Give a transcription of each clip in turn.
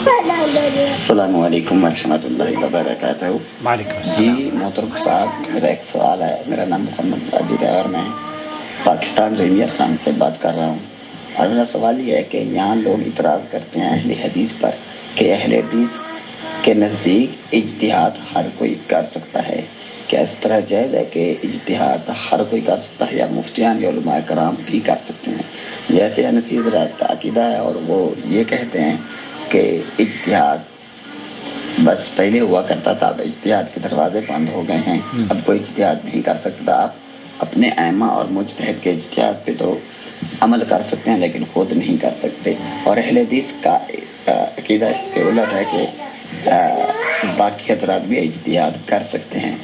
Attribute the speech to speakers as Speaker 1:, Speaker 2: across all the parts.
Speaker 1: السلام علیکم ورحمۃ اللہ وبرکاتہ۔
Speaker 2: وعلیکم السلام۔
Speaker 1: جی محترم صاحب، میرا ایک سوال ہے۔ میرا نام محمد واجد ہے اور میں پاکستان پریمیئر خان سے بات کر رہا ہوں، اور میرا سوال یہ ہے کہ یہاں لوگ اعتراض کرتے ہیں اہل حدیث پر کہ اہل حدیث کے نزدیک اجتہاد ہر کوئی کر سکتا ہے۔ کیا اس طرح جائز ہے کہ اجتہاد ہر کوئی کر سکتا ہے، یا مفتیان یا علماء کرام بھی کر سکتے ہیں؟ جیسے حنفی حضرات کا عقیدہ ہے، اور وہ یہ کہتے ہیں کہ اجتہاد بس پہلے ہوا کرتا تھا، اب اجتہاد کے دروازے بند ہو گئے ہیں، اب کوئی اجتہاد نہیں کر سکتا۔ آپ اپنے ائمہ اور مجتہد کے اجتہاد پہ تو عمل کر سکتے ہیں لیکن خود نہیں کر سکتے۔ اور اہل حدیث کا عقیدہ اس کے الٹ ہے کہ باقی حضرات بھی اجتہاد کر سکتے ہیں۔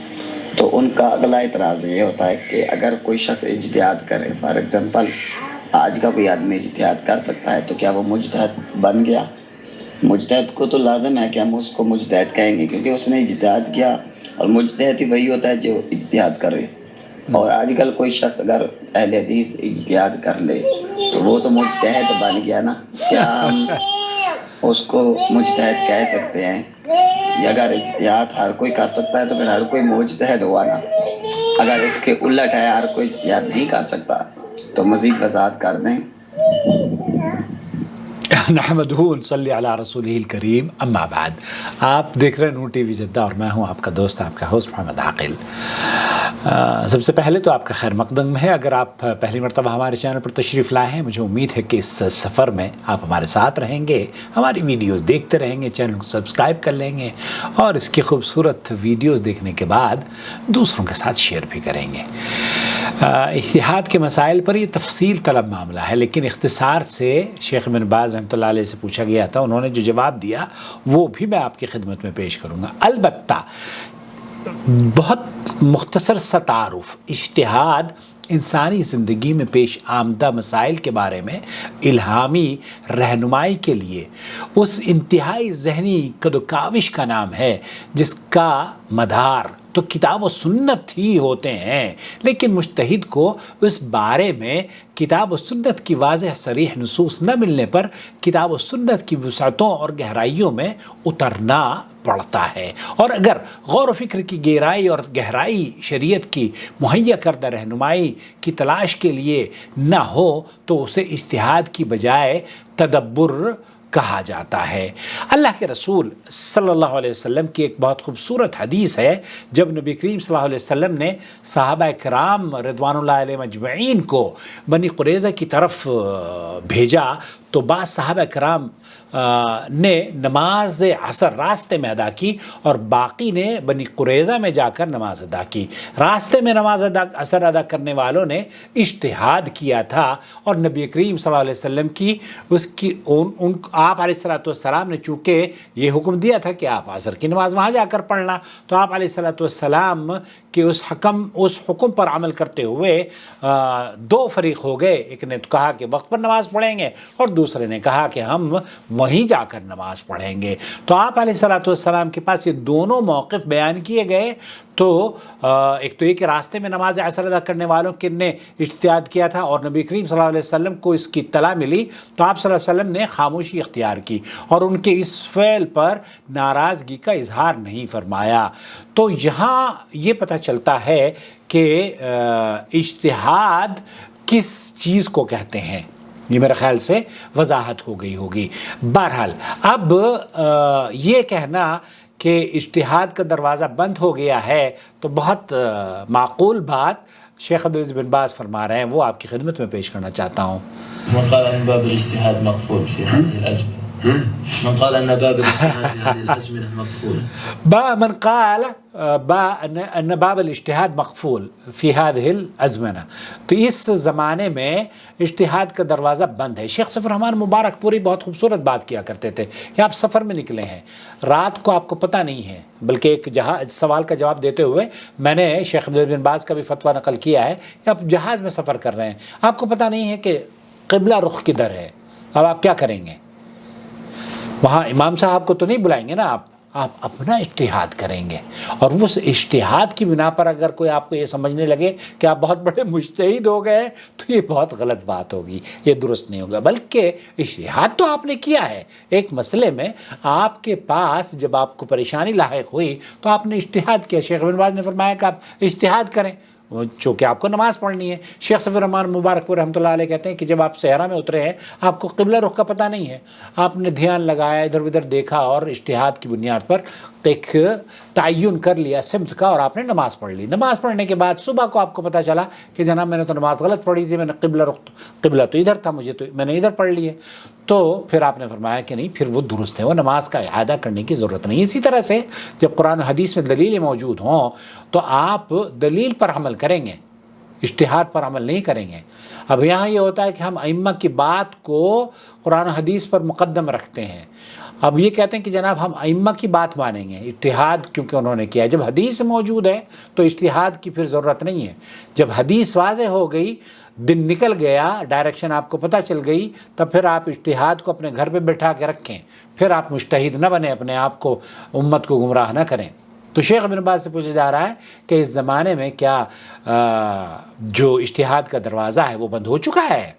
Speaker 1: تو ان کا اگلا اعتراض یہ ہوتا ہے کہ اگر کوئی شخص اجتہاد کرے، فار ایگزامپل آج کا کوئی آدمی اجتہاد کر سکتا ہے، تو کیا وہ مجتہد بن گیا؟ مجتہد کو تو لازم ہے کہ ہم اس کو مجتہد کہیں گے، کیونکہ اس نے اجتہاد کیا، اور مجتہد ہی وہی ہوتا ہے جو اجتہاد کرے۔ اور آج کل کوئی شخص اگر اہل حدیث اجتہاد کر لے تو وہ تو مجتہد بن گیا نا۔ کیا ہم اس کو مجتہد کہہ سکتے ہیں؟ یا اگر اجتہاد ہر کوئی کر سکتا ہے تو پھر ہر کوئی مجتہد ہوا نا۔ اگر اس کے الٹ ہے، ہر کوئی اجتہاد نہیں کر سکتا، تو مزید وضاحت کر دیں۔
Speaker 2: نحمدہ ونصلی علی رسولہ الکریم، اما بعد۔ آپ دیکھ رہے ہیں نور ٹی وی جدہ، اور میں ہوں آپ کا دوست، آپ کا ہوسٹ محمد عاقل۔ سب سے پہلے تو آپ کا خیر مقدم ہے اگر آپ پہلی مرتبہ ہمارے چینل پر تشریف لائے ہیں۔ مجھے امید ہے کہ اس سفر میں آپ ہمارے ساتھ رہیں گے، ہماری ویڈیوز دیکھتے رہیں گے، چینل کو سبسکرائب کر لیں گے، اور اس کی خوبصورت ویڈیوز دیکھنے کے بعد دوسروں کے ساتھ شیئر بھی کریں گے۔ اجتہاد کے مسائل پر یہ تفصیل طلب معاملہ ہے، لیکن اختصار سے شیخ ابن باز رحمۃ اللہ علیہ سے پوچھا گیا تھا، انہوں نے جو جواب دیا وہ بھی میں آپ کی خدمت میں پیش کروں گا۔ البتہ بہت مختصر سا تعارف، اجتہاد انسانی زندگی میں پیش آمدہ مسائل کے بارے میں الہامی رہنمائی کے لیے اس انتہائی ذہنی کد و کاوش کا نام ہے جس کا مدار تو کتاب و سنت ہی ہوتے ہیں، لیکن مجتہد کو اس بارے میں کتاب و سنت کی واضح صریح نصوص نہ ملنے پر کتاب و سنت کی وسعتوں اور گہرائیوں میں اترنا پڑتا ہے، اور اگر غور و فکر کی گہرائی اور گہرائی شریعت کی مہیا کردہ رہنمائی کی تلاش کے لیے نہ ہو تو اسے اجتہاد کی بجائے تدبر کہا جاتا ہے۔ اللہ کے رسول صلی اللہ علیہ وسلم کی ایک بہت خوبصورت حدیث ہے، جب نبی کریم صلی اللہ علیہ وسلم نے صحابہ کرام رضوان اللہ علیہ مجمعین کو بنی قریظہ کی طرف بھیجا تو بعض صحابہ کرام نے نماز عصر راستے میں ادا کی، اور باقی نے بنی قریظہ میں جا کر نماز ادا کی۔ راستے میں نماز عصر ادا کرنے والوں نے اجتہاد کیا تھا، اور نبی کریم صلی اللہ علیہ وسلم کی آپ علیہ السلام نے چونکہ یہ حکم دیا تھا کہ آپ عصر کی نماز وہاں جا کر پڑھنا، تو آپ علیہ السلام کے اس حکم پر عمل کرتے ہوئے دو فریق ہو گئے۔ ایک نے تو کہا کہ وقت پر نماز پڑھیں گے، اور دوسرے نے کہا کہ ہم وہیں جا کر نماز پڑھیں گے۔ تو آپ علیہ السلام کے پاس یہ دونوں موقف بیان کیے گئے۔ تو ایک تو یہ کہ راستے میں نماز عصر ادا کرنے والوں کے نے اجتہاد کیا تھا، اور نبی کریم صلی اللہ علیہ وسلم کو اس کی اطلاع ملی تو آپ صلی اللہ علیہ وسلم نے خاموشی اختیار کی، اور ان کے اس فعل پر ناراضگی کا اظہار نہیں فرمایا۔ تو یہاں یہ پتہ چلتا ہے کہ اجتہاد کس چیز کو کہتے ہیں، یہ میرے خیال سے وضاحت ہو گئی ہوگی۔ بہرحال اب یہ کہنا کہ اجتہاد کا دروازہ بند ہو گیا ہے تو بہت معقول بات شیخ عبدالعزیز بن باز فرما رہے ہیں، وہ آپ کی خدمت میں پیش کرنا چاہتا ہوں۔
Speaker 3: من قال ان باب الاجتهاد مقفول في هذه الازمه من قال ان باب الاجتهاد في هذه الازمه مقفول
Speaker 2: من قال ان باب الاجتہاد مقفول فی هذه الازمنہ، تو اس زمانے میں اجتہاد کا دروازہ بند ہے۔ شیخ صفی الرحمن مبارک پوری بہت خوبصورت بات کیا کرتے تھے کہ آپ سفر میں نکلے ہیں، رات کو آپ کو پتہ نہیں ہے، بلکہ ایک سوال کا جواب دیتے ہوئے میں نے شیخ عبدالعزیز بن باز کا بھی فتویٰ نقل کیا ہے کہ آپ جہاز میں سفر کر رہے ہیں، آپ کو پتہ نہیں ہے کہ قبلہ رخ کدھر ہے، اب آپ کیا کریں گے؟ وہاں امام صاحب کو تو نہیں بلائیں گے نا آپ اپنا اجتہاد کریں گے، اور اس اجتہاد کی بنا پر اگر کوئی آپ کو یہ سمجھنے لگے کہ آپ بہت بڑے مجتہد ہو گئے تو یہ بہت غلط بات ہوگی، یہ درست نہیں ہوگا، بلکہ اجتہاد تو آپ نے کیا ہے ایک مسئلے میں، آپ کے پاس جب آپ کو پریشانی لاحق ہوئی تو آپ نے اجتہاد کیا۔ شیخ ابن باز نے فرمایا کہ آپ اجتہاد کریں، چونکہ آپ کو نماز پڑھنی ہے۔ شیخ صفی الرحمن مبارک پور رحمۃ اللہ علیہ کہتے ہیں کہ جب آپ صحرا میں اترے ہیں، آپ کو قبلہ رخ کا پتہ نہیں ہے، آپ نے دھیان لگایا، ادھر ادھر دیکھا اور اجتہاد کی بنیاد پر ایک تعین کر لیا سمت کا، اور آپ نے نماز پڑھ لی۔ نماز پڑھنے کے بعد صبح کو آپ کو پتہ چلا کہ جناب میں نے تو نماز غلط پڑھی تھی، میں نے قبلہ تو ادھر تھا، مجھے تو میں نے ادھر پڑھ لی ہے، تو پھر آپ نے فرمایا کہ نہیں، پھر وہ درست ہے، وہ نماز کا اعادہ کرنے کی ضرورت نہیں۔ اسی طرح سے جب قرآن و حدیث میں دلیلیں موجود ہوں تو آپ دلیل پر عمل کریں گے، اجتہاد پر عمل نہیں کریں گے۔ اب یہاں یہ ہوتا ہے کہ ہم ائمہ کی بات کو قرآن و حدیث پر مقدم رکھتے ہیں، اب یہ کہتے ہیں کہ جناب ہم ائمہ کی بات مانیں گے، اجتہاد کیونکہ انہوں نے کیا ہے۔ جب حدیث موجود ہے تو اجتہاد کی پھر ضرورت نہیں ہے۔ جب حدیث واضح ہو گئی، دن نکل گیا، ڈائریکشن آپ کو پتہ چل گئی، تب پھر آپ اجتہاد کو اپنے گھر پہ بٹھا کے رکھیں، پھر آپ مجتہد نہ بنیں، اپنے آپ کو امت کو گمراہ نہ کریں۔ تو شیخ ابن باز سے پوچھا جا رہا ہے کہ اس زمانے میں کیا جو اجتہاد کا دروازہ ہے وہ بند ہو چکا ہے؟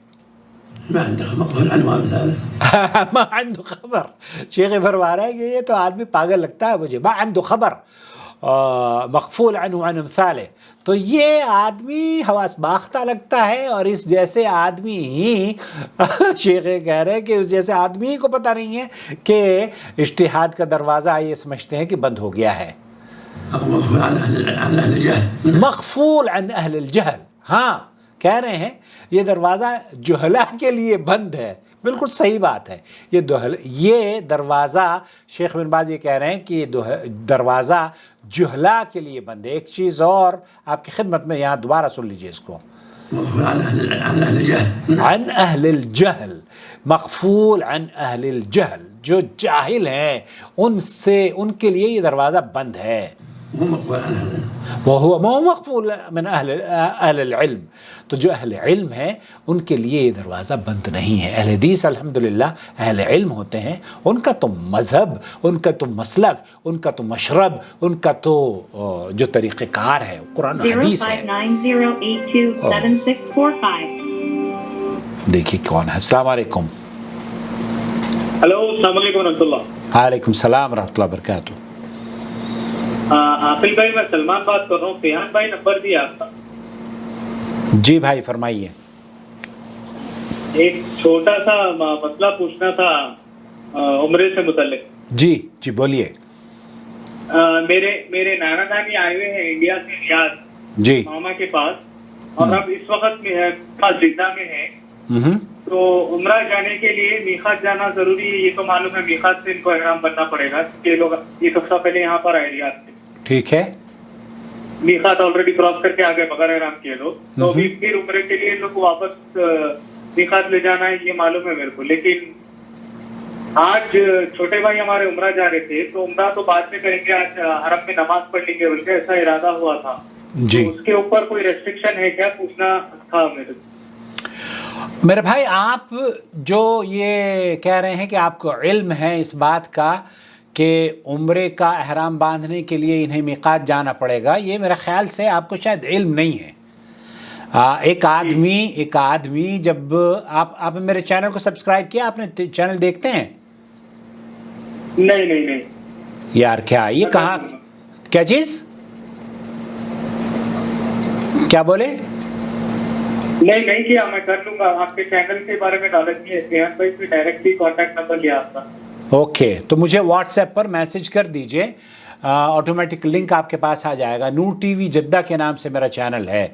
Speaker 3: ما عنده مقبول عنوان ذلك
Speaker 2: ما عنده خبر، شیخ فرما رہا ہے کہ یہ تو آدمی پاگل لگتا ہے مجھے، ما عنده خبر مغفول عنہ عن امثالہ، تو یہ آدمی حواس باختہ لگتا ہے، اور اس جیسے آدمی ہی شیخ کہہ رہے ہیں کہ اس جیسے آدمی کو پتہ نہیں ہے کہ اجتہاد کا دروازہ یہ سمجھتے ہیں کہ بند ہو گیا ہے۔
Speaker 3: مغفول عن أهل الجهل،
Speaker 2: مغفول عن اہل الجہل، ہاں کہہ رہے ہیں یہ دروازہ جہلا کے لیے بند ہے، بالکل صحیح بات ہے۔ یہ دروازہ شیخ بن باز یہ کہہ رہے ہیں کہ یہ دروازہ جہلا کے لیے بند ہے۔ ایک چیز اور آپ کی خدمت میں یہاں دوبارہ سن لیجئے اس کو،
Speaker 3: مغفول عن أهل الجهل،
Speaker 2: عن اہل الجہل، مغفول عن اہل الجہل، جو جاہل ہیں ان کے لیے یہ دروازہ بند ہے۔ وہ مغفول من اہل العلم، تو جو اہل علم ہیں ان کے لیے یہ دروازہ بند نہیں ہے۔ اہل حدیث الحمدللہ اہل علم ہوتے ہیں، ان کا تو مذہب، ان کا تو مسلک، ان کا تو مشرب، ان کا تو جو طریقہ کار ہے قرآن و حدیث ہے۔
Speaker 4: 0590827645
Speaker 2: دیکھیے کون ہے۔ السلام علیکم۔
Speaker 5: ہلو، السلام علیکم ورحمۃ اللہ۔
Speaker 2: وعلیکم السلام ورحمۃ اللہ وبرکاتہ۔
Speaker 5: عاقل بھائی، میں سلمان بات کر رہا ہوں، فیان بھائی نمبر دیا آپ کا۔
Speaker 2: جی بھائی فرمائیے۔
Speaker 5: ایک چھوٹا سا مسئلہ پوچھنا تھا عمرے سے متعلق۔
Speaker 2: جی جی بولیے۔
Speaker 5: میرے نانا نانی آئے ہوئے ہیں انڈیا سے ریاض،
Speaker 2: جی
Speaker 5: ماما کے پاس، اور اب اس وقت جدہ میں ہیں، تو عمرہ جانے کے لیے میقات جانا ضروری ہے، یہ تو معلوم ہے، میقات سے ان کو احرام بننا پڑے گا کہ یہ لوگ ایک ہفتہ پہلے یہاں پر آئے ریاض سے،
Speaker 2: ٹھیک ہے۔
Speaker 5: میقات آلریڈی کراس کر کے آگے بغیر احرام کیے لوگ، تو ابھی پھر عمرے کے لیے ان لوگ کو واپس میقات لے جانا ہے، یہ معلوم ہے میرے کو۔ لیکن آج چھوٹے بھائی ہمارے عمرہ جا رہے تھے، تو عمرہ تو بعد میں کریں گے، آج حرم میں نماز پڑھ لیں گے بلکہ ایسا ارادہ ہوا تھا،
Speaker 2: جی
Speaker 5: تو اس کے اوپر کوئی ریسٹرکشن ہے کیا، پوچھنا تھا میرے کو۔
Speaker 2: میرے بھائی، آپ جو یہ کہہ رہے ہیں کہ آپ کو علم ہے اس بات کا کہ عمرے کا احرام باندھنے کے لیے انہیں میقات جانا پڑے گا، یہ میرے خیال سے آپ کو شاید علم نہیں ہے۔ ایک آدمی جب آپ میرے چینل کو سبسکرائب کیا، آپ نے چینل دیکھتے ہیں؟
Speaker 5: نہیں
Speaker 2: یار کیا یہ کہاں، کیا چیز، کیا بولے؟
Speaker 5: نہیں کیا، میں کر لوں گا، آپ کے چینل کے بارے میں نالج نہیں ہے، فیان بھائی سے ڈائریکٹلی کانٹیکٹ نمبر لیا آپ کا۔
Speaker 2: اوکے، تو مجھے واٹس ایپ پر میسج کر دیجئے، آٹومیٹک لنک آپ کے پاس آ جائے گا۔ نور ٹی وی جدہ کے نام سے میرا چینل ہے،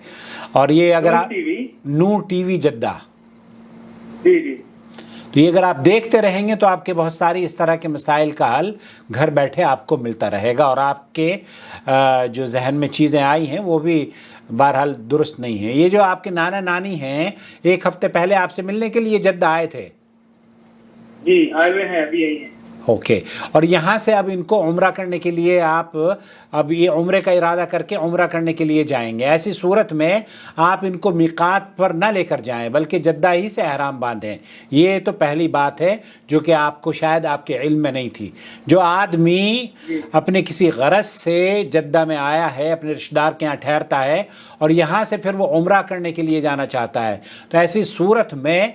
Speaker 2: اور یہ اگر آپ نور ٹی وی جدہ،
Speaker 5: جی
Speaker 2: تو یہ اگر آپ دیکھتے رہیں گے تو آپ کے بہت ساری اس طرح کے مسائل کا حل گھر بیٹھے آپ کو ملتا رہے گا، اور آپ کے جو ذہن میں چیزیں آئی ہیں وہ بھی بہرحال درست نہیں ہیں۔ یہ جو آپ کے نانا نانی ہیں، ایک ہفتے پہلے آپ سے ملنے کے لیے جدہ آئے تھے؟
Speaker 5: جی آئے ہوئے ہیں، ابھی آئی ہیں۔
Speaker 2: اوکے، اور یہاں سے اب ان کو عمرہ کرنے کے لیے آپ اب یہ عمرے کا ارادہ کر کے عمرہ کرنے کے لیے جائیں گے، ایسی صورت میں آپ ان کو میقات پر نہ لے کر جائیں بلکہ جدہ ہی سے احرام باندھیں۔ یہ تو پہلی بات ہے جو کہ آپ کو شاید آپ کے علم میں نہیں تھی۔ جو آدمی اپنے کسی غرض سے جدہ میں آیا ہے، اپنے رشتہ دار کے یہاں ٹھہرتا ہے اور یہاں سے پھر وہ عمرہ کرنے کے لیے جانا چاہتا ہے، تو ایسی صورت میں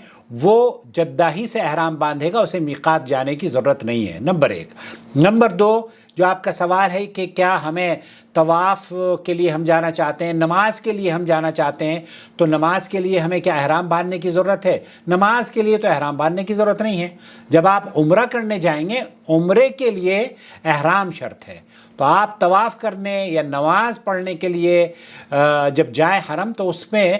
Speaker 2: وہ جدہ ہی سے احرام باندھے گا، اسے میقات جانے کی ضرورت نہیں ہے، نمبر 1۔ نمبر 2، جو آپ کا سوال ہے کہ کیا ہمیں طواف کے لیے ہم جانا چاہتے ہیں، نماز کے لیے ہم جانا چاہتے ہیں، تو نماز کے لیے ہمیں کیا احرام باندھنے کی ضرورت ہے؟ نماز کے لیے تو احرام باندھنے کی ضرورت نہیں ہے۔ جب آپ عمرہ کرنے جائیں گے، عمرے کے لیے احرام شرط ہے، تو آپ طواف کرنے یا نماز پڑھنے کے لیے جب جائیں حرم تو اس میں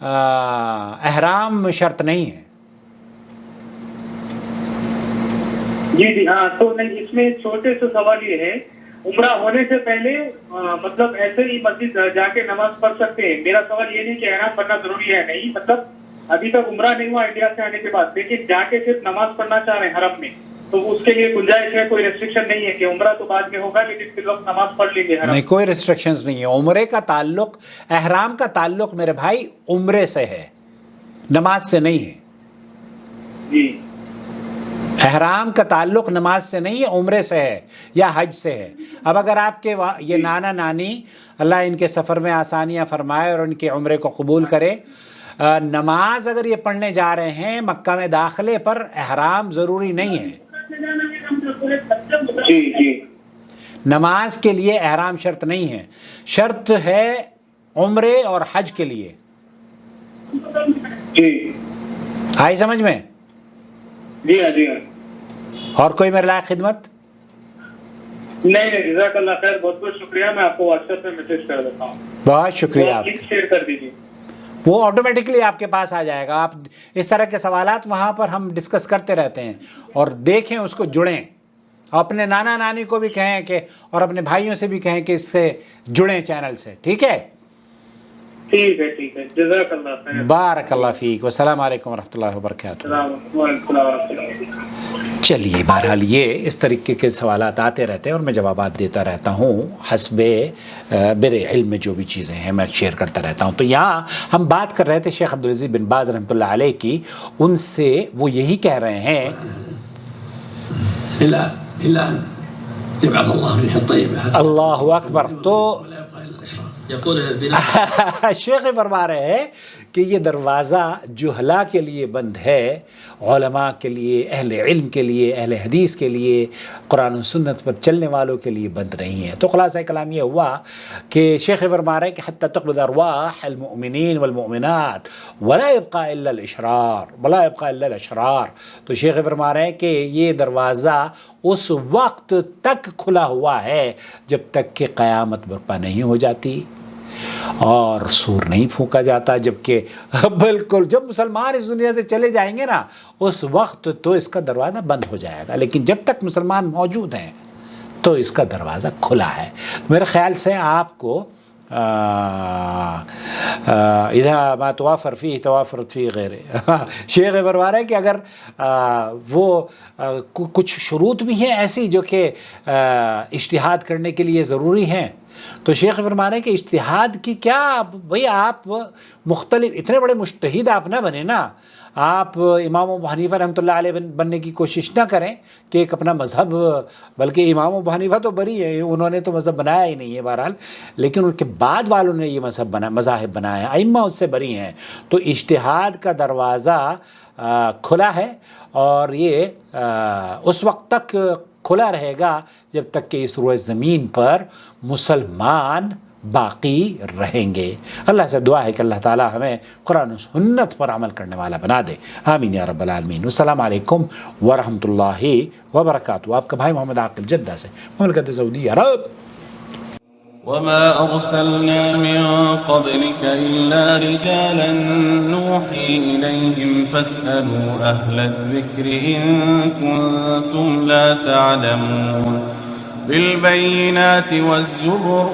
Speaker 2: احرام شرط نہیں ہے۔
Speaker 5: جی ہاں، تو نہیں، اس میں چھوٹے سے سوال یہ ہے، عمرہ ہونے سے پہلے مطلب ایسے ہی مسجد جا کے نماز پڑھ سکتے ہیں؟ میرا سوال یہ نہیں کہ احرام پڑھنا ضروری ہے، نہیں، مطلب ابھی تک عمرہ نہیں ہوا انڈیا سے آنے کے بعد، لیکن جا کے صرف نماز پڑھنا چاہ رہے ہیں حرم میں، تو اس کے لیے گنجائش ہے؟ کوئی ریسٹرکشن نہیں ہے کہ عمرہ تو بعد میں ہوگا لیکن پھر وقت نماز پڑھ لیں گے حرم؟
Speaker 2: نہیں، کوئی ریسٹرکشنز نہیں ہے۔ عمرے کا تعلق، احرام کا تعلق میرے بھائی عمرے سے ہے، نماز سے نہیں ہے۔
Speaker 5: جی،
Speaker 2: احرام کا تعلق نماز سے نہیں ہے، عمرے سے ہے یا حج سے ہے۔ اب اگر آپ کے یہ نانا نانی، اللہ ان کے سفر میں آسانیاں فرمائے اور ان کے عمرے کو قبول کرے، نماز اگر یہ پڑھنے جا رہے ہیں مکہ میں داخلے پر، احرام ضروری نہیں ہے۔
Speaker 5: جی جی،
Speaker 2: نماز کے لیے احرام شرط نہیں ہے، شرط ہے عمرے اور حج کے لیے۔
Speaker 5: جی
Speaker 2: آئی سمجھ میں؟
Speaker 5: جی ہاں، جی ہاں۔
Speaker 2: اور کوئی میرے لائق خدمت؟
Speaker 5: نہیں، جزاک اللہ خیر، بہت بہت شکریہ، میں آپ کو واٹس ایپ پہ میسج کر دیتا ہوں۔
Speaker 2: بہت شکریہ آپ
Speaker 5: لنک شیئر کر دیجیے،
Speaker 2: وہ آٹومیٹکلی آپ کے پاس آ جائے گا۔ آپ اس طرح کے سوالات وہاں پر ہم ڈسکس کرتے رہتے ہیں، اور دیکھیں اس کو جڑیں، اپنے نانا نانی کو بھی کہیں کہ، اور اپنے بھائیوں سے بھی کہیں کہ اس سے جڑیں چینل سے، ٹھیک ہے؟
Speaker 5: ٹھیک ہے، ٹھیک ہے، جزاک اللہ خیر،
Speaker 2: بارک اللہ فیک، والسلام علیکم ورحمۃ اللہ وبرکاتہ۔
Speaker 5: وعلیکم السلام ورحمۃ اللہ۔
Speaker 2: چلیے، بہرحال یہ اس طریقے کے سوالات آتے رہتے ہیں اور میں جوابات دیتا رہتا ہوں حسب میرے علم میں جو بھی چیزیں ہیں میں شیئر کرتا رہتا ہوں۔ تو یہاں ہم بات کر رہے تھے شیخ عبدالعزیز بن باز رحمۃ اللہ علیہ کی، ان سے وہ یہی کہہ رہے ہیں اللہ اکبر۔ تو شیخ فرما رہے ہیں کہ یہ دروازہ جہلا کے لیے بند ہے، علماء کے لیے، اہل علم کے لیے، اہل حدیث کے لیے، قرآن و سنت پر چلنے والوں کے لیے بند نہیں ہے۔ تو خلاصہ کلام یہ ہوا کہ شیخ فرما رہے ہیں کہ حتی تقبض ارواح المؤمنین والمؤمنات ولا يبقى الا الاشرار ولا يبقى الا الاشرار۔ تو شیخ فرما رہے ہیں کہ یہ دروازہ اس وقت تک کھلا ہوا ہے جب تک کہ قیامت برپا نہیں ہو جاتی اور سور نہیں پھونکا جاتا، جبکہ بالکل جب مسلمان اس دنیا سے چلے جائیں گے نا اس وقت تو اس کا دروازہ بند ہو جائے گا، لیکن جب تک مسلمان موجود ہیں تو اس کا دروازہ کھلا ہے۔ میرے خیال سے آپ کو اذا ما توافر فيه توافرت فيه غیرہ، شیخ فرما رہے ہیں کہ اگر وہ کچھ شروط بھی ہیں ایسی جو کہ اجتہاد کرنے کے لیے ضروری ہیں، تو شیخ فرما رہے ہیں کہ اجتہاد کی کیا بھئی، آپ مختلف اتنے بڑے مجتہد آپ نہ بنے نا، آپ امام ابو حنیفہ رحمۃ اللہ علیہ بننے کی کوشش نہ کریں کہ ایک اپنا مذہب، بلکہ امام ابو حنیفہ تو بری ہے، انہوں نے تو مذہب بنایا ہی نہیں ہے بہرحال، لیکن ان کے بعد والوں نے یہ مذاہب بنایا ہے، ائمہ اس سے بری ہیں۔ تو اجتہاد کا دروازہ کھلا ہے اور یہ اس وقت تک کھلا رہے گا جب تک کہ اس روئے زمین پر مسلمان باقی رہیں گے۔ اللہ سے دعا ہے کہ اللہ تعالی ہمیں قرآن و سنت پر عمل کرنے والا بنا دے، آمین یا رب العالمین۔ السلام علیکم ورحمۃ اللہ وبرکاتہ۔ آپ کا بھائی محمد عاقل جدہ سے، مملکت سعودی عرب۔
Speaker 4: وما أرسلنا من قبلك إلا رجالا نوحي إليهم فاسألوا أهل الذكر إن كنتم لا تعلمون بالبينات والزبر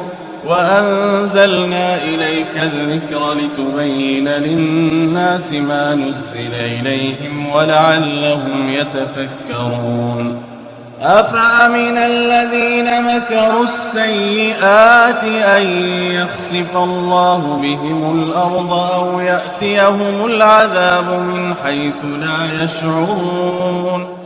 Speaker 4: وأنزلنا إليك الذكر لتبين للناس ما نزل إليهم ولعلهم يتفكرون أفأمن الذين مكروا السيئات أن يخسف الله بهم الأرض أو يأتيهم العذاب من حيث لا يشعرون